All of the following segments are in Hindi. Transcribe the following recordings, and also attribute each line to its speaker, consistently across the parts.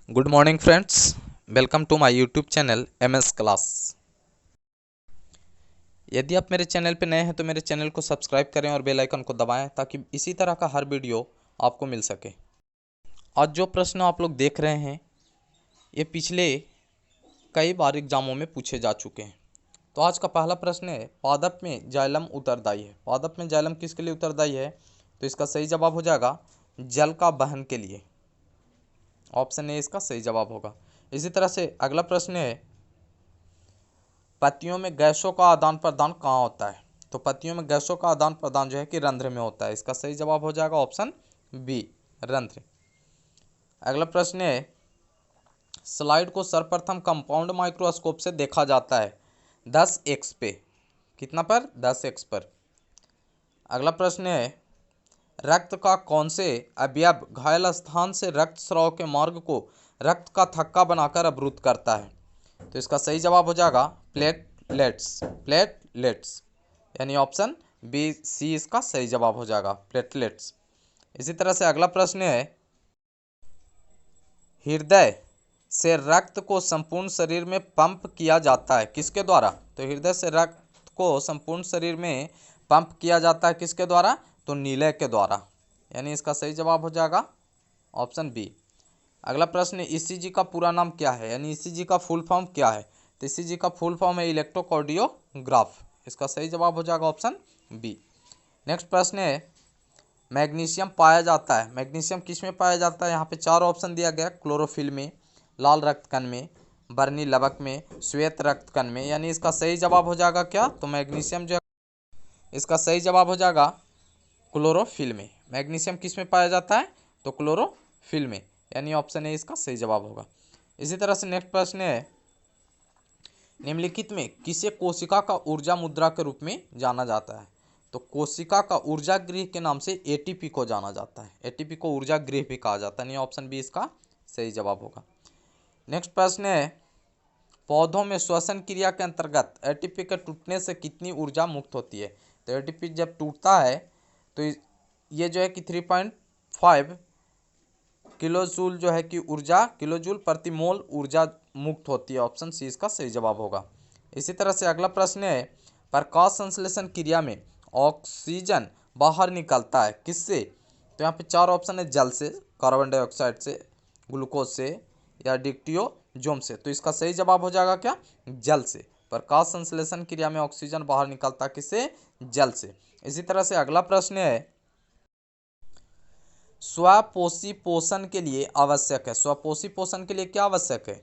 Speaker 1: Good morning friends, welcome to my YouTube channel MS class. यदि आप मेरे चैनल पर नए हैं तो मेरे चैनल को सब्सक्राइब करें और बेल आइकन को दबाएं ताकि इसी तरह का हर वीडियो आपको मिल सके। आज जो प्रश्न आप लोग देख रहे हैं ये पिछले कई बार एग्जामों में पूछे जा चुके हैं। तो आज का पहला प्रश्न है, पादप में जाइलम उत्तरदायी है। पादप में जाइलम किसके लिए उत्तरदायी है? तो इसका सही जवाब हो जाएगा जल का वहन के लिए। ऑप्शन ए इसका सही जवाब होगा। इसी तरह से अगला प्रश्न है, पत्तियों में गैसों का आदान प्रदान कहाँ होता है? तो पत्तियों में गैसों का आदान प्रदान जो है कि रंध्र में होता है। इसका सही जवाब हो जाएगा ऑप्शन बी, रंध्र। अगला प्रश्न है, स्लाइड को सर्वप्रथम कंपाउंड माइक्रोस्कोप से देखा जाता है 10x पे। कितना पर? 10x पर। अगला प्रश्न है, रक्त का कौन से अवयव घायल स्थान से रक्त स्राव के मार्ग को रक्त का थक्का बनाकर अवरुद्ध करता है? तो इसका सही जवाब हो जाएगा प्लेटलेट्स। प्लेटलेट्स यानी ऑप्शन बी सी इसका सही जवाब हो जाएगा, प्लेटलेट्स। इसी तरह से अगला प्रश्न है, हृदय से रक्त को संपूर्ण शरीर में पंप किया जाता है किसके द्वारा? तो हृदय से रक्त को संपूर्ण शरीर में पंप किया जाता है किसके द्वारा? तो नीले के द्वारा, यानी इसका सही जवाब हो जाएगा ऑप्शन बी। अगला प्रश्न, ईसीजी का पूरा नाम क्या है? यानी ईसीजी का फुल फॉर्म क्या है? तो ईसीजी का फुल फॉर्म है इलेक्ट्रोकार्डियोग्राफ। इसका सही जवाब हो जाएगा ऑप्शन बी। नेक्स्ट प्रश्न है, मैग्नीशियम पाया जाता है, मैग्नीशियम किस में पाया जाता है? यहाँ पे चार ऑप्शन दिया गया, क्लोरोफिल में, लाल रक्त कण में, बर्नी लवक में, श्वेत रक्त कण में। यानी इसका सही जवाब हो जाएगा क्या? तो मैग्नीशियम जो है इसका सही जवाब हो जाएगा क्लोरोफिल में। मैग्नीशियम किस में पाया जाता है? तो क्लोरोफिल में, यानी ऑप्शन ए इसका सही जवाब होगा। इसी तरह से नेक्स्ट प्रश्न है, निम्नलिखित में किसे कोशिका का ऊर्जा मुद्रा के रूप में जाना जाता है? तो कोशिका का ऊर्जा गृह के नाम से एटीपी को जाना जाता है। एटीपी को ऊर्जा गृह भी कहा जाता है, यानी ऑप्शन बी इसका सही जवाब होगा। नेक्स्ट प्रश्न है, पौधों में श्वसन क्रिया के अंतर्गत एटीपी के टूटने से कितनी ऊर्जा मुक्त होती है? तो एटीपी जब टूटता है तो ये जो है कि 3.5 किलोजूल जो है कि ऊर्जा, किलोजूल प्रति मोल ऊर्जा मुक्त होती है। ऑप्शन सी इसका सही जवाब होगा। इसी तरह से अगला प्रश्न है, प्रकाश संश्लेषण क्रिया में ऑक्सीजन बाहर निकलता है किससे? तो यहाँ पे चार ऑप्शन है, जल से, कार्बन डाइऑक्साइड से, ग्लूकोज से या डिक्टियोजोम से। तो इसका सही जवाब हो जाएगा क्या? जल से। प्रकाश संश्लेषण क्रिया में ऑक्सीजन बाहर निकलता है किससे? जल से। इसी तरह से अगला प्रश्न है, स्वपोषी पोषण के लिए आवश्यक है, स्वपोषी पोषण के लिए क्या आवश्यक है?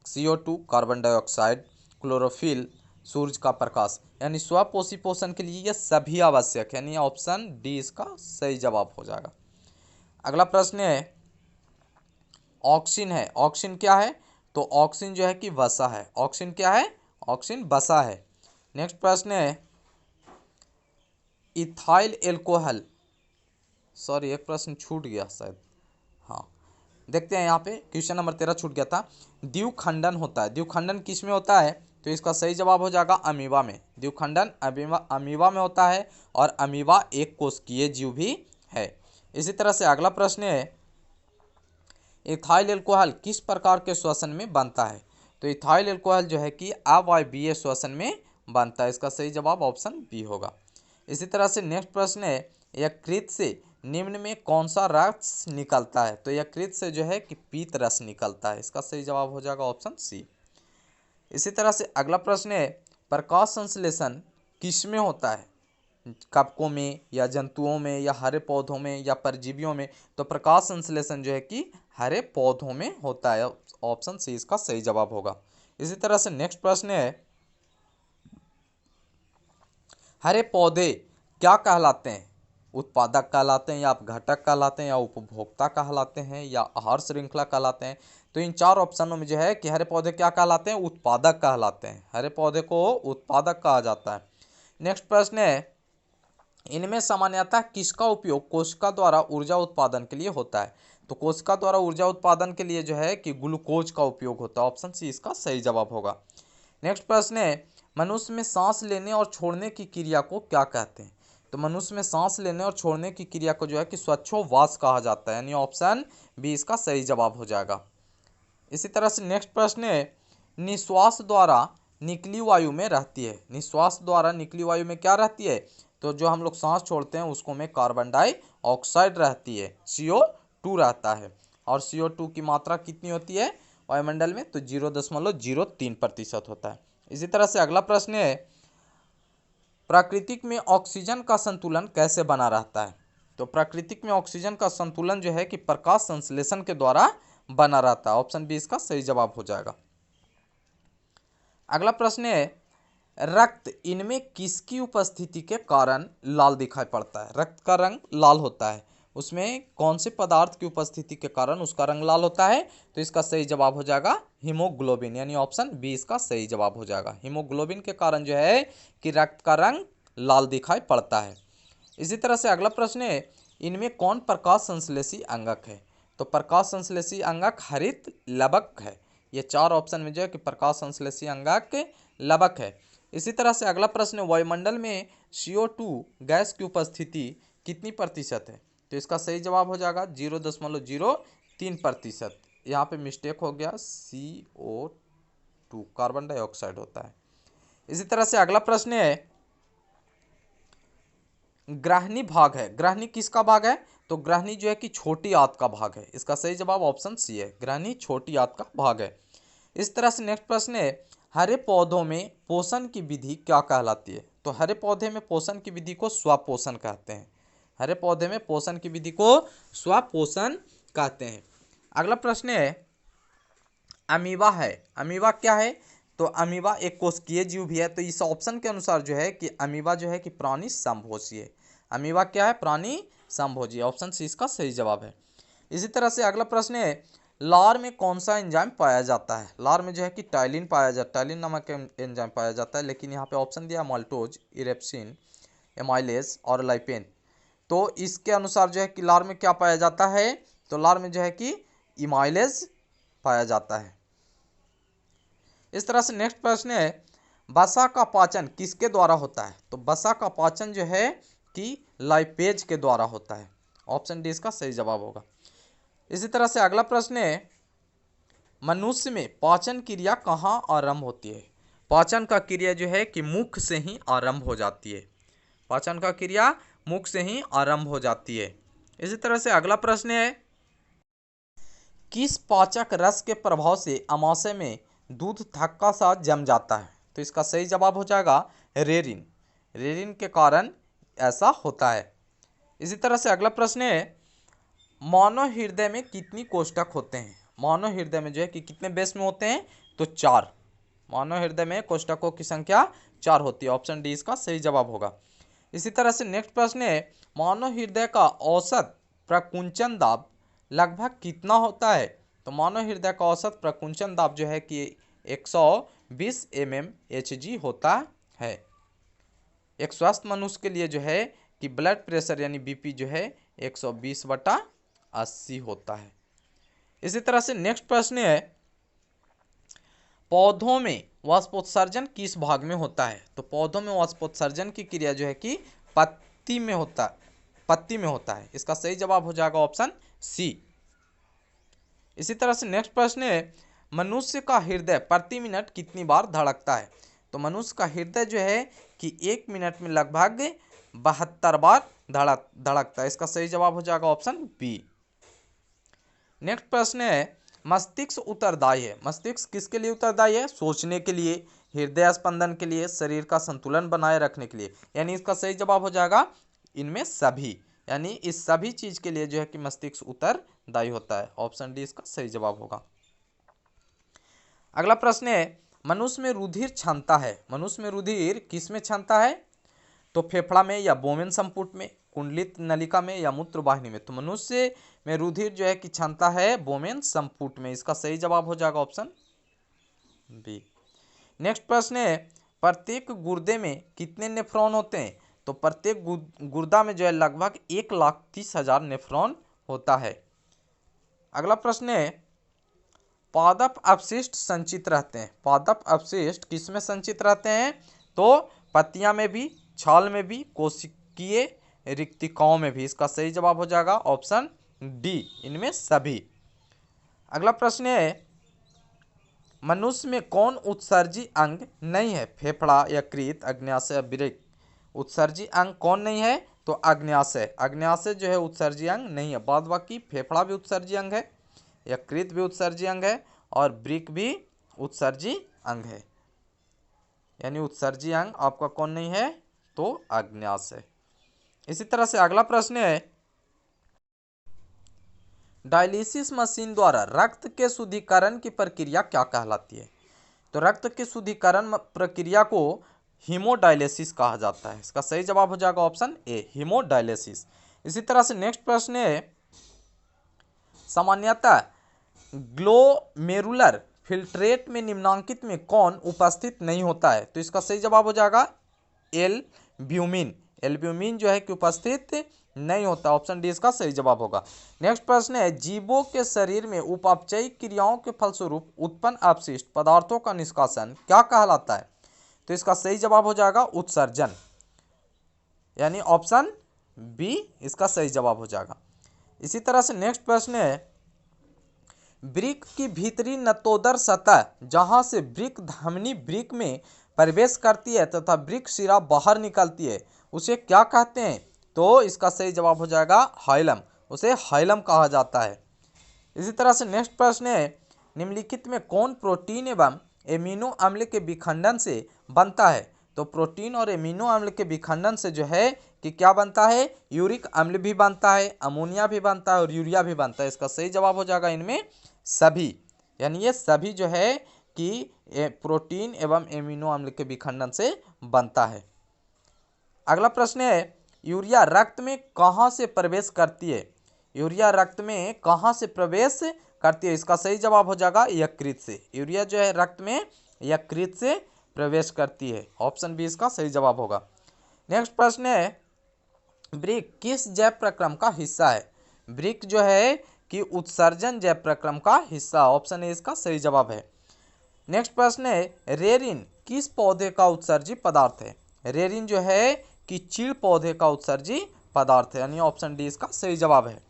Speaker 1: CO2, कार्बन डाइऑक्साइड, क्लोरोफिल, सूरज का प्रकाश। यानी स्वपोषी पोषण के लिए ये सभी आवश्यक है, यानी ऑप्शन डी इसका सही जवाब हो जाएगा। अगला प्रश्न है, ऑक्सिन है, ऑक्सिन क्या है? तो ऑक्सिन जो है कि वसा है। ऑक्सिन क्या है? ऑक्सिन वसा है। नेक्स्ट प्रश्न है, इथाइल एल्कोहल, सॉरी एक प्रश्न छूट गया शायद, हाँ देखते हैं, यहाँ पे क्वेश्चन नंबर 13 छूट गया था। द्विखंडन होता है, द्विखंडन किस में होता है? तो इसका सही जवाब हो जाएगा अमीबा में। द्विखंडन अमीबा में होता है और अमीबा एक कोशिकीय जीव भी है। इसी तरह से अगला प्रश्न है, इथाइल एल्कोहल किस प्रकार के श्वसन में बनता है? तो इथाइल एल्कोहल जो है कि अवायवीय श्वसन में बनता है। इसका सही जवाब ऑप्शन बी होगा। इसी तरह से नेक्स्ट प्रश्न है, यकृत से निम्न में कौन सा रस निकलता है? तो यकृत से जो है कि पीत रस निकलता है। इसका सही जवाब हो जाएगा ऑप्शन सी। इसी तरह से अगला प्रश्न है, प्रकाश संश्लेषण किस में होता है? कवकों में या जंतुओं में या हरे पौधों में या परजीवियों में? तो प्रकाश संश्लेषण जो है कि हरे पौधों में होता है। ऑप्शन सी इसका सही जवाब होगा। इसी तरह से नेक्स्ट प्रश्न है, हरे पौधे क्या कहलाते हैं? उत्पादक कहलाते हैं या घटक कहलाते हैं या उपभोक्ता कहलाते हैं या आहार श्रृंखला कहलाते हैं? तो इन चार ऑप्शनों में जो है कि हरे पौधे क्या कहलाते हैं? उत्पादक कहलाते हैं। हरे पौधे को उत्पादक कहा जाता है। नेक्स्ट प्रश्न है, इनमें सामान्यतः किसका उपयोग कोशिका द्वारा ऊर्जा उत्पादन के लिए होता है? तो कोशिका द्वारा ऊर्जा उत्पादन के लिए जो है कि ग्लूकोज का उपयोग होता है। ऑप्शन सी इसका सही जवाब होगा। नेक्स्ट प्रश्न है, मनुष्य में सांस लेने और छोड़ने की क्रिया को क्या कहते हैं? तो मनुष्य में सांस लेने और छोड़ने की क्रिया को जो है कि श्वासोच्छ्वास कहा जाता है, यानी ऑप्शन बी इसका सही जवाब हो जाएगा। इसी तरह से नेक्स्ट प्रश्न है, निश्वास द्वारा निकली वायु में रहती है। निश्वास द्वारा निकली वायु में क्या रहती है? तो जो हम लोग सांस छोड़ते हैं उसको में कार्बन डाइऑक्साइड रहती है, CO2 रहता है। और CO2 की मात्रा कितनी होती है वायुमंडल में? तो 0.03% होता है। इसी तरह से अगला प्रश्न है, प्राकृतिक में ऑक्सीजन का संतुलन कैसे बना रहता है? तो प्राकृतिक में ऑक्सीजन का संतुलन जो है कि प्रकाश संश्लेषण के द्वारा बना रहता है। ऑप्शन बी इसका सही जवाब हो जाएगा। अगला प्रश्न है, रक्त इनमें किसकी उपस्थिति के कारण लाल दिखाई पड़ता है? रक्त का रंग लाल होता है, उसमें कौन से पदार्थ की उपस्थिति के कारण उसका रंग लाल होता है? तो इसका सही जवाब हो जाएगा हीमोग्लोबिन, यानी ऑप्शन बी इसका सही जवाब हो जाएगा। हीमोग्लोबिन के कारण जो है कि रक्त का रंग लाल दिखाई पड़ता है। इसी तरह से अगला प्रश्न है, इनमें कौन प्रकाश संश्लेषी अंगक है? तो प्रकाश संश्लेषी अंगक हरित लवक है। ये चार ऑप्शन में जो है कि प्रकाश संश्लेषी अंगक लवक है। इसी तरह से अगला प्रश्न, वायुमंडल में CO2 गैस की उपस्थिति कितनी प्रतिशत है? तो इसका सही जवाब हो जाएगा 0.03%। यहाँ पे मिस्टेक हो गया, CO2 कार्बन डाइऑक्साइड होता है। इसी तरह से अगला प्रश्न है, ग्राहनी भाग है। ग्राहनी किसका भाग है? तो ग्राहनी जो है कि छोटी आंत का भाग है। इसका सही जवाब ऑप्शन सी है, ग्राहनी छोटी आंत का भाग है। इस तरह से नेक्स्ट प्रश्न है, हरे पौधों में पोषण की विधि क्या कहलाती है? तो हरे पौधे में पोषण की विधि को स्वपोषण कहते हैं। हरे पौधे में पोषण की विधि को स्वपोषण कहते हैं। अगला प्रश्न है, अमीबा है। अमीबा क्या है? तो अमीबा एक कोशिकीय जीव भी है। तो इस ऑप्शन के अनुसार जो है कि अमीबा जो है कि प्राणी समभोजी है। अमीबा क्या है? प्राणी समभोजी। ऑप्शन सी इसका सही जवाब है। इसी तरह से अगला प्रश्न है, लार में कौन सा एंजाइम पाया जाता है? लार में जो है कि टाइलिन पाया जाता है, टाइलिन नामक एंजाइम पाया जाता है। लेकिन यहाँ पे ऑप्शन दिया माल्टोज, इरेप्सिन, एमाइलेज और लाइपेन। तो इसके अनुसार जो है कि लार में क्या पाया जाता है? तो लार में जो है कि इमाइलेज पाया जाता है। इस तरह से नेक्स्ट प्रश्न है, वसा का पाचन किसके द्वारा होता है? तो वसा का पाचन जो है कि लाइपेज के द्वारा होता है। ऑप्शन डी इसका सही जवाब होगा। इसी तरह से अगला प्रश्न है, मनुष्य में पाचन क्रिया कहाँ आरंभ होती है? पाचन का क्रिया जो है कि मुख से ही आरंभ हो जाती है। पाचन का क्रिया मुख से ही आरंभ हो जाती है। इसी तरह से अगला प्रश्न है, किस पाचक रस के प्रभाव से अमाशय में दूध थक्का सा जम जाता है? तो इसका सही जवाब हो जाएगा रेरिन। रेरिन के कारण ऐसा होता है। इसी तरह से अगला प्रश्न है, मानव हृदय में कितनी कोष्ठक होते हैं? मानव हृदय में जो है कि कितने बेस में होते हैं? तो 4। मानव हृदय में कोष्ठकों की संख्या 4 होती है। ऑप्शन डी इसका सही जवाब होगा। इसी तरह से नेक्स्ट प्रश्न है, मानव हृदय का औसत प्रकुंचन दाब लगभग कितना होता है? तो मानव हृदय का औसत प्रकुंचन दाब जो है कि 120 mmHg होता है। एक स्वस्थ मनुष्य के लिए जो है कि ब्लड प्रेशर यानी BP जो है 120/80 होता है। इसी तरह से नेक्स्ट प्रश्न है, पौधों में वाष्पोत्सर्जन किस भाग में होता है? तो पौधों में वाष्पोत्सर्जन की क्रिया जो है कि पत्ती में होता है। इसका सही जवाब हो जाएगा ऑप्शन सी। इसी तरह से नेक्स्ट प्रश्न है, मनुष्य का हृदय प्रति मिनट कितनी बार धड़कता है? तो मनुष्य का हृदय जो है कि 1 मिनट में लगभग 72 बार धड़कता है। इसका सही जवाब हो जाएगा ऑप्शन बी। नेक्स्ट प्रश्न है, मस्तिष्क उत्तरदायी है। मस्तिष्क किसके लिए उत्तरदायी है? सोचने के लिए, हृदय स्पंदन के लिए, शरीर का संतुलन बनाए रखने के लिए। यानी इसका सही जवाब हो जाएगा इनमें सभी, यानी इस सभी चीज के लिए जो है कि मस्तिष्क उत्तरदायी होता है। ऑप्शन डी इसका सही जवाब होगा। अगला प्रश्न है, मनुष्य में रुधिर क्षमता है। मनुष्य में रुधिर किस में क्षमता है? तो फेफड़ा में या बोमेन संपुट में, कुंडलित नलिका में या मूत्र वाहिनी में। तो मनुष्य में रुधिर जो है कि क्षमता है बोमेन संपुट में। इसका सही जवाब हो जाएगा ऑप्शन बी। नेक्स्ट प्रश्न है, प्रत्येक गुर्दे में कितने नेफ्रॉन होते हैं? तो प्रत्येक गुर्दा में जो है लगभग 1,30,000 नेफ्रॉन होता है। अगला प्रश्न है, पादप अपशिष्ट संचित रहते हैं। पादप अपशिष्ट किस में संचित रहते हैं? तो पत्तियां में भी, छाल में भी, कोशिकीय रिक्तिकाओं में भी। इसका सही जवाब हो जाएगा ऑप्शन डी, इनमें सभी। अगला प्रश्न है, मनुष्य में कौन उत्सर्जी अंग नहीं है? फेफड़ा, यकृत, अग्न्याशय, वृक्क। उत्सर्जी अंग कौन नहीं है? तो अग्न्याशय। अग्न्याशय जो है उत्सर्जी अंग नहीं है। बाद बाकी फेफड़ा भी उत्सर्जी अंग है, यकृत भी उत्सर्जी अंग है और वृक्क भी उत्सर्जी अंग है। यानी उत्सर्जी अंग आपका कौन नहीं है? तो अग्न्याशय। इसी तरह से अगला प्रश्न है, डायलिसिस मशीन द्वारा रक्त के शुद्धिकरण की प्रक्रिया क्या कहलाती है? तो रक्त के शुद्धिकरण प्रक्रिया को हीमोडायलिसिस कहा जाता है। इसका सही जवाब हो जाएगा ऑप्शन ए, हीमोडायलिसिस। इसी तरह से नेक्स्ट प्रश्न है, सामान्यतः ग्लोमेरुलर फिल्ट्रेट में निम्नांकित में कौन उपस्थित नहीं होता है? तो इसका सही जवाब हो जाएगा एल्ब्यूमिन। एल्ब्यूमिन जो है कि उपस्थित नहीं होता। ऑप्शन डी इसका सही जवाब होगा। नेक्स्ट प्रश्न है, जीवों के शरीर में उपापचयी क्रियाओं के फलस्वरूप उत्पन्न अपशिष्ट पदार्थों का निष्कासन क्या कहलाता है? तो इसका सही जवाब हो जाएगा उत्सर्जन। यानी ऑप्शन बी इसका सही जवाब हो जाएगा। इसी तरह से नेक्स्ट प्रश्न है, वृक्क की भीतरी नतोदर सतह जहां से वृक्क धमनी वृक्क में प्रवेश करती है तथा वृक्क शिरा बाहर निकलती है, उसे क्या कहते हैं? तो इसका सही जवाब हो जाएगा हाइलम। उसे हाइलम कहा जाता है। इसी तरह से नेक्स्ट प्रश्न है, निम्नलिखित में कौन प्रोटीन एवं एमिनो अम्ल के विखंडन से बनता है? तो प्रोटीन और एमिनो अम्ल के विखंडन से जो है कि क्या बनता है? यूरिक अम्ल भी बनता है, अमोनिया भी बनता है और यूरिया भी बनता है। इसका सही जवाब हो जाएगा इनमें सभी। यानी ये सभी जो है कि प्रोटीन एवं एमिनो अम्ल के विखंडन से बनता है। अगला प्रश्न है, यूरिया रक्त में कहाँ से प्रवेश करती है? यूरिया रक्त में कहाँ से प्रवेश करती है? इसका सही जवाब हो जाएगा यकृत से। यूरिया जो है रक्त में यकृत से प्रवेश करती है। ऑप्शन बी इसका सही जवाब होगा। नेक्स्ट प्रश्न है, वृक्क किस जैव प्रक्रम का हिस्सा है? वृक्क जो है कि उत्सर्जन जैव प्रक्रम का हिस्सा। ऑप्शन ए इसका सही जवाब है। नेक्स्ट प्रश्न है, रेरिन किस पौधे का उत्सर्जी पदार्थ है? रेरिन जो है कि चीड़ पौधे का उत्सर्जी पदार्थ है। यानी ऑप्शन डी इसका सही जवाब है।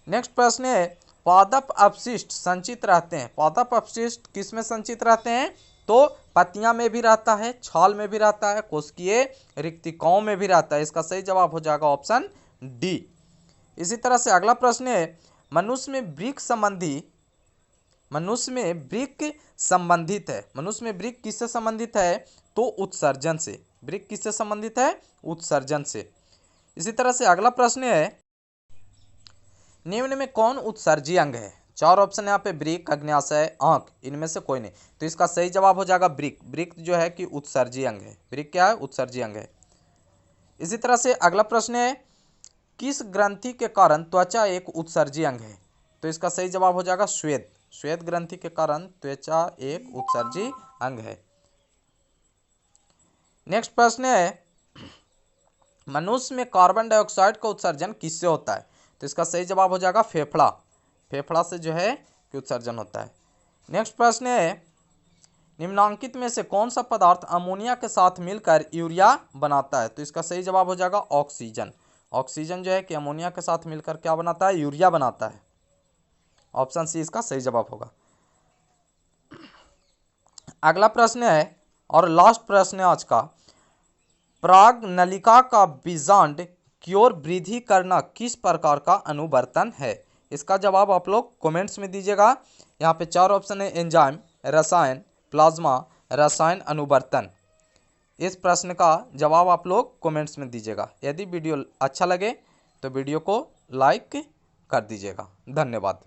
Speaker 1: नेक्स्ट प्रश्न है, पादप अपशिष्ट संचित रहते हैं। पादप अपशिष्ट किस में संचित रहते हैं? तो पत्तियां में भी रहता है, छाल में भी रहता है, कोशिकीय रिक्तिकाओं में भी रहता है। इसका सही जवाब हो जाएगा ऑप्शन डी। इसी तरह से अगला प्रश्न है, मनुष्य में वृक्क संबंधित है। मनुष्य में वृक्क किससे संबंधित है? तो उत्सर्जन से। वृक्क किससे संबंधित है? उत्सर्जन से। इसी तरह से अगला प्रश्न है, निम्न में कौन उत्सर्जी अंग है? चार ऑप्शन है यहाँ पे, वृक्क, अग्न्याशय, आंख, इनमें से कोई नहीं। तो इसका सही जवाब हो जाएगा वृक्क। वृक्क जो है कि उत्सर्जी अंग है। वृक्क क्या है? उत्सर्जी अंग है। इसी तरह से अगला प्रश्न है, किस ग्रंथि के कारण त्वचा एक उत्सर्जी अंग है? तो इसका सही जवाब हो जाएगा श्वेत। श्वेत ग्रंथि के कारण त्वचा एक उत्सर्जी अंग है। नेक्स्ट प्रश्न है, मनुष्य में कार्बन डाइऑक्साइड का उत्सर्जन किससे होता है? तो इसका सही जवाब हो जाएगा फेफड़ा। फेफड़ा से जो है कि उत्सर्जन होता है। नेक्स्ट प्रश्न है, निम्नांकित में से कौन सा पदार्थ अमोनिया के साथ मिलकर यूरिया बनाता है? तो इसका सही जवाब हो जाएगा ऑक्सीजन। ऑक्सीजन जो है कि अमोनिया के साथ मिलकर क्या बनाता है? यूरिया बनाता है। ऑप्शन सी इसका सही जवाब होगा। अगला प्रश्न है और लास्ट प्रश्न है आज का, प्राग नलिका का बीजांड की ओर वृद्धि करना किस प्रकार का अनुवर्तन है? इसका जवाब आप लोग कमेंट्स में दीजिएगा। यहाँ पे चार ऑप्शन है, एंजाइम, रसायन, प्लाज्मा, रसायन अनुवर्तन। इस प्रश्न का जवाब आप लोग कमेंट्स में दीजिएगा। यदि वीडियो अच्छा लगे तो वीडियो को लाइक कर दीजिएगा। धन्यवाद।